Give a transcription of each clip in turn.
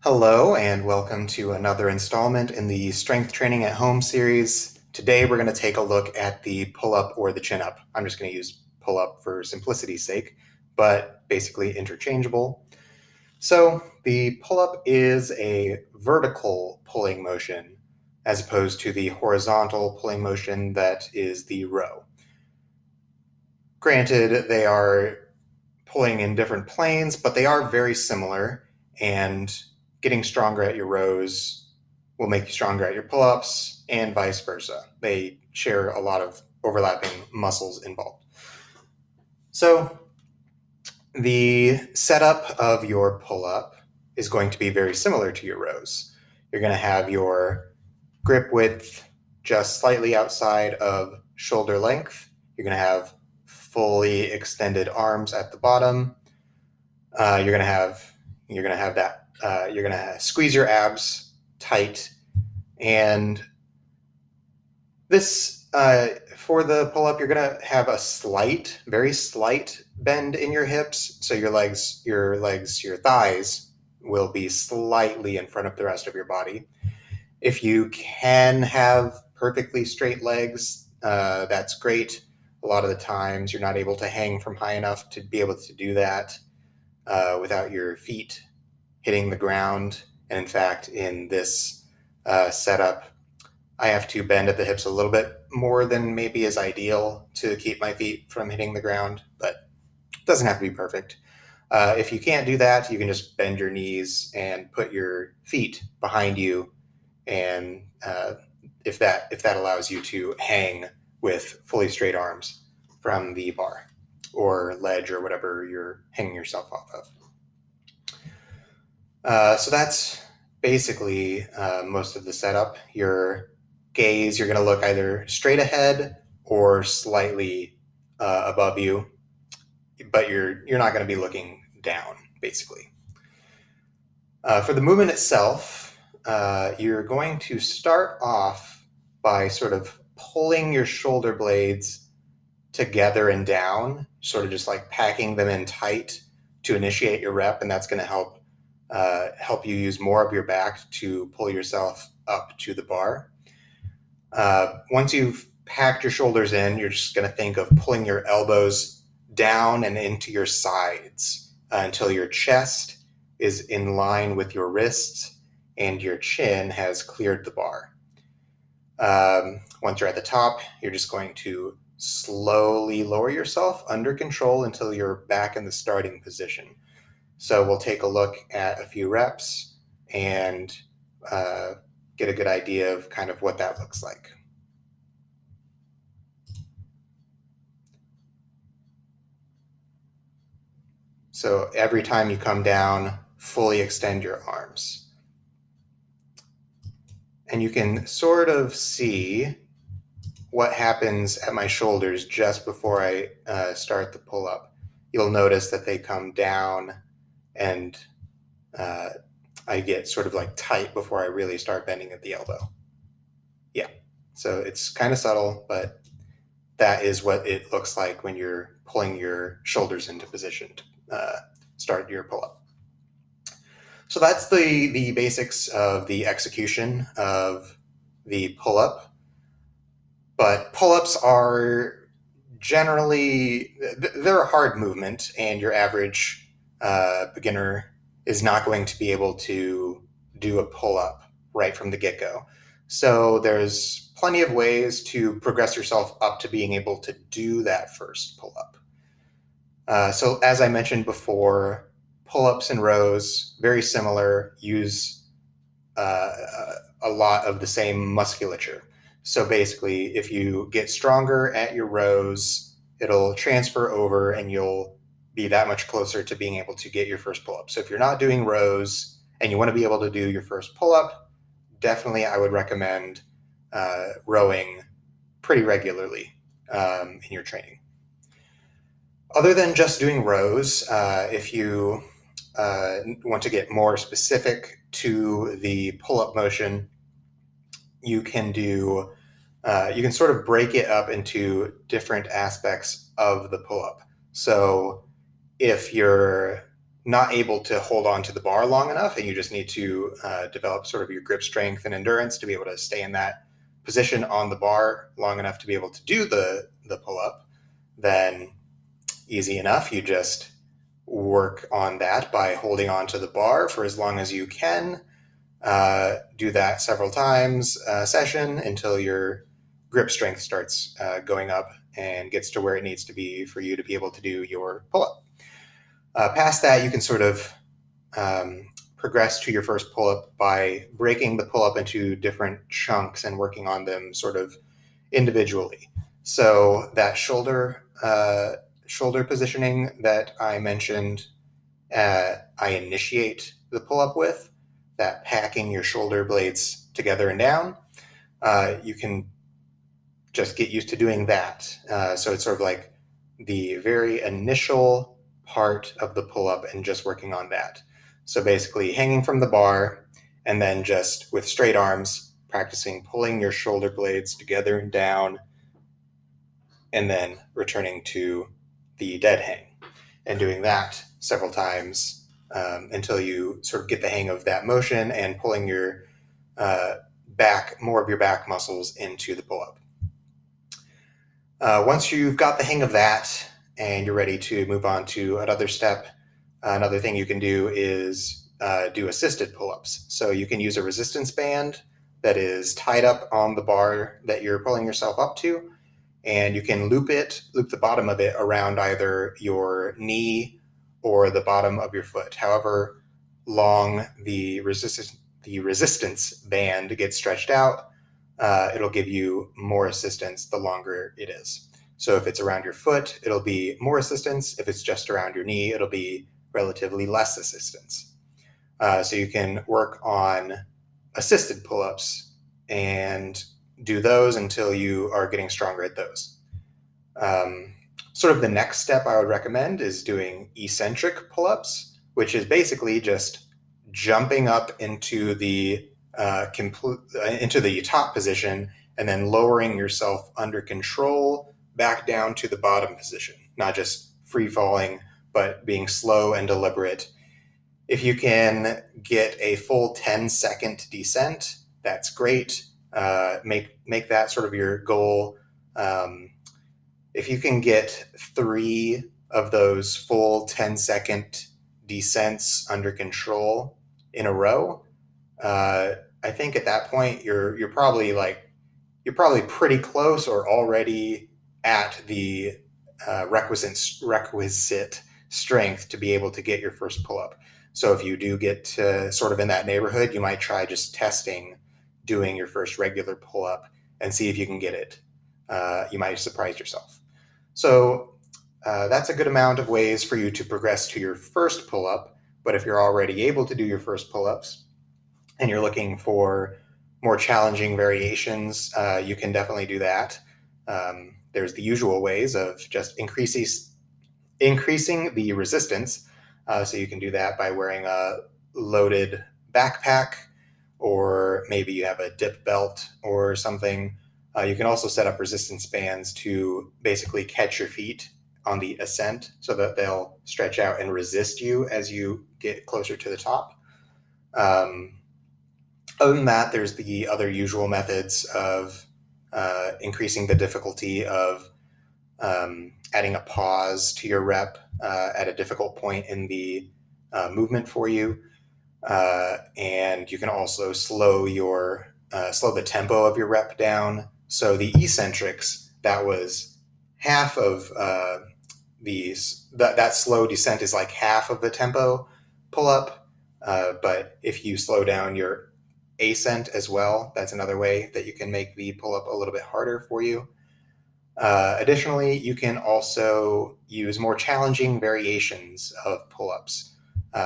Hello, and welcome to another installment in the Strength Training at Home series. Today, we're going to take a look at the pull-up or the chin-up. I'm just going to use pull-up for simplicity's sake, but basically interchangeable. So the pull-up is a vertical pulling motion as opposed to the horizontal pulling motion that is the row. Granted, they are pulling in different planes, but they are very similar, and getting stronger at your rows will make you stronger at your pull-ups and vice versa. They share a lot of overlapping muscles involved. So the setup of your pull-up is going to be very similar to your rows. You're going to have your grip width just slightly outside of shoulder length. You're going to have fully extended arms at the bottom. You're gonna have that. You're gonna squeeze your abs tight, and this for the pull up, you're gonna have a very slight bend in your hips. So your thighs will be slightly in front of the rest of your body. If you can have perfectly straight legs, that's great. A lot of the times, you're not able to hang from high enough to be able to do that without your feet hitting the ground. And in fact, in this setup, I have to bend at the hips a little bit more than maybe is ideal to keep my feet from hitting the ground, but it doesn't have to be perfect. If you can't do that, you can just bend your knees and put your feet behind you, and if that allows you to hang with fully straight arms from the bar or ledge or whatever you're hanging yourself off of. So that's basically most of the setup. Your gaze, you're going to look either straight ahead or slightly above you, but you're not going to be looking down, basically. For the movement itself, you're going to start off by sort of pulling your shoulder blades together and down, sort of just like packing them in tight to initiate your rep, and that's going to help you use more of your back to pull yourself up to the bar. Once you've packed your shoulders in, you're just going to think of pulling your elbows down and into your sides until your chest is in line with your wrists and your chin has cleared the bar. Once you're at the top, you're just going to slowly lower yourself under control until you're back in the starting position. So we'll take a look at a few reps and get a good idea of kind of what that looks like. So every time you come down, fully extend your arms. And you can sort of see what happens at my shoulders just before I start the pull-up. You'll notice that they come down and I get sort of like tight before I really start bending at the elbow. Yeah, so it's kind of subtle, but that is what it looks like when you're pulling your shoulders into position to start your pull-up. So that's the basics of the execution of the pull-up. But pull-ups are generally, they're a hard movement, and your average beginner is not going to be able to do a pull-up right from the get-go. So there's plenty of ways to progress yourself up to being able to do that first pull-up. So as I mentioned before, pull-ups and rows, very similar, use a lot of the same musculature. So basically, if you get stronger at your rows, it'll transfer over and you'll be that much closer to being able to get your first pull-up. So if you're not doing rows and you want to be able to do your first pull-up, definitely I would recommend rowing pretty regularly in your training. Other than just doing rows, if you want to get more specific to the pull-up motion, you can sort of break it up into different aspects of the pull-up. So if you're not able to hold on to the bar long enough, and you just need to develop sort of your grip strength and endurance to be able to stay in that position on the bar long enough to be able to do the pull-up, then easy enough. You just work on that by holding on to the bar for as long as you can. Do that several times a session until your grip strength starts going up and gets to where it needs to be for you to be able to do your pull-up. Past that, you can sort of progress to your first pull-up by breaking the pull-up into different chunks and working on them sort of individually. So that shoulder positioning that I mentioned, I initiate the pull-up with, that packing your shoulder blades together and down. You can just get used to doing that. So it's sort of like the very initial part of the pull-up and just working on that. So basically hanging from the bar and then just with straight arms, practicing pulling your shoulder blades together and down, and then returning to the dead hang and doing that several times until you sort of get the hang of that motion and pulling your more of your back muscles into the pull-up. Once you've got the hang of that and you're ready to move on to another step, another thing you can do is do assisted pull-ups. So you can use a resistance band that is tied up on the bar that you're pulling yourself up to, and you can loop the bottom of it around either your knee or the bottom of your foot. However long the resistance band gets stretched out, it'll give you more assistance the longer it is. So if it's around your foot, it'll be more assistance. If it's just around your knee, it'll be relatively less assistance. So you can work on assisted pull-ups and do those until you are getting stronger at those. Sort of the next step I would recommend is doing eccentric pull-ups, which is basically just jumping up into the top position and then lowering yourself under control back down to the bottom position, not just free falling, but being slow and deliberate. If you can get a full 10-second descent, that's great. Make that sort of your goal. If you can get 3 of those full 10-second descents under control in a row, I think at that point you're probably pretty close or already at the requisite strength to be able to get your first pull-up. So if you do get to sort of in that neighborhood, you might try just testing doing your first regular pull-up and see if you can get it. You might surprise yourself. So that's a good amount of ways for you to progress to your first pull-up. But if you're already able to do your first pull-ups and you're looking for more challenging variations, you can definitely do that. There's the usual ways of just increasing the resistance. So you can do that by wearing a loaded backpack, or maybe you have a dip belt or something. You can also set up resistance bands to basically catch your feet on the ascent so that they'll stretch out and resist you as you get closer to the top. Other than that, there's the other usual methods of increasing the difficulty of adding a pause to your rep at a difficult point in the movement for you. And you can also slow the tempo of your rep down. So the eccentrics, that was half of that slow descent is like half of the tempo pull up. But if you slow down your ascent as well, that's another way that you can make the pull up a little bit harder for you. Additionally, you can also use more challenging variations of pull-ups.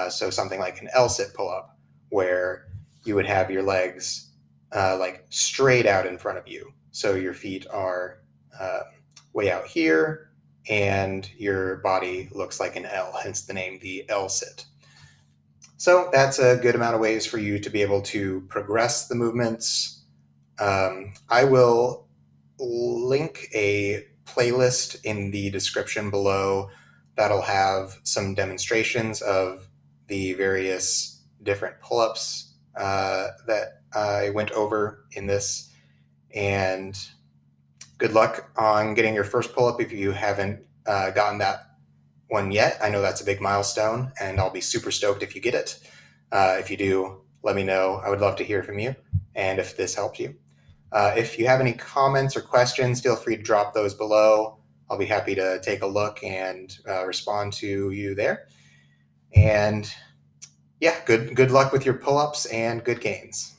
So something like an L-sit pull-up, where you would have your legs like straight out in front of you. So your feet are way out here, and your body looks like an L, hence the name, the L-sit. So that's a good amount of ways for you to be able to progress the movements. I will link a playlist in the description below that'll have some demonstrations of the various different pull-ups that I went over in this. And good luck on getting your first pull-up if you haven't gotten that one yet. I know that's a big milestone, and I'll be super stoked if you get it. If you do, let me know. I would love to hear from you, and if this helped you. If you have any comments or questions, feel free to drop those below. I'll be happy to take a look and respond to you there. And yeah, good luck with your pull-ups and good gains.